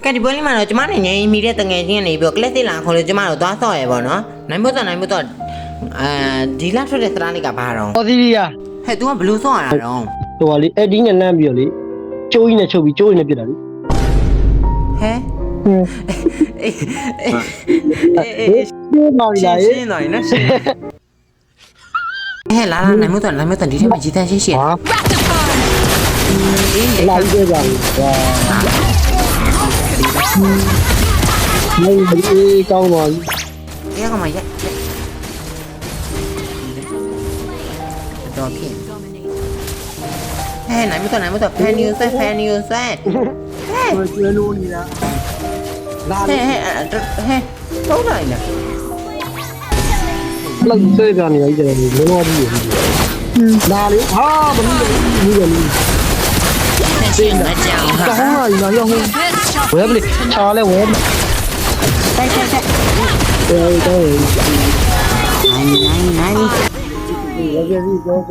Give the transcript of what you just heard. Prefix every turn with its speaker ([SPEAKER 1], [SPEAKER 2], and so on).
[SPEAKER 1] ကဲဒီပွဲလေးမှာတော့ကျမနဲ့ငယ်မိတဲ့တငယ်ချင်းကနေပြီးတော့ကလစ်စစ်လာခေါ်လို့ကျမတို့သွားဆော့ရပေါ့နော်နိုင်မို့တော့ဒီလာထွက်တဲ့စတားလေးကဘာတော့
[SPEAKER 2] ဟောစီရီယာ
[SPEAKER 1] ဟဲ့ तू ကဘလူးဆော့ရတာတော့
[SPEAKER 2] ဟိုကလေအဲ့ဒီနဲ့လမ်းပြီးတော့လေကျိုးကြီးနဲ့ချုပ်ပြီးကျိုးကြီးနဲ့ပြစ်တာလေ
[SPEAKER 1] ဟဲ့
[SPEAKER 2] ဒီမောင်လာရေ
[SPEAKER 1] ရှင်းတော့နော်ရှင်းဟဲ့လာနိုင်မို့တော့ဒီထဲမှာကြီးတန်းရှင်းရှင်း
[SPEAKER 2] ဟာ
[SPEAKER 1] အေး
[SPEAKER 2] လာကြကြပြီဝါမေးကောင်းပါပြီ
[SPEAKER 1] အေးကမှရက်တော့ဖြစ်ဟဲ့နိုင်မို့တော့ဖန်နီယိုဆက်ဟဲ့
[SPEAKER 2] ကျွေးလို့နေတာလာ
[SPEAKER 1] ဟဲ့တော့နိုင်လား
[SPEAKER 2] လောက်ဆွဲပြနေရကြတယ်လုံးဝကြီးရလာလေဟာဘယ်လိုလဲ
[SPEAKER 1] ရှင်းမကြောင်
[SPEAKER 2] ကောင်းလာရောင်းဝဲပလေချားလဲဝဲတိုက်တော့
[SPEAKER 1] နိုင်
[SPEAKER 2] ရကြပြီတော့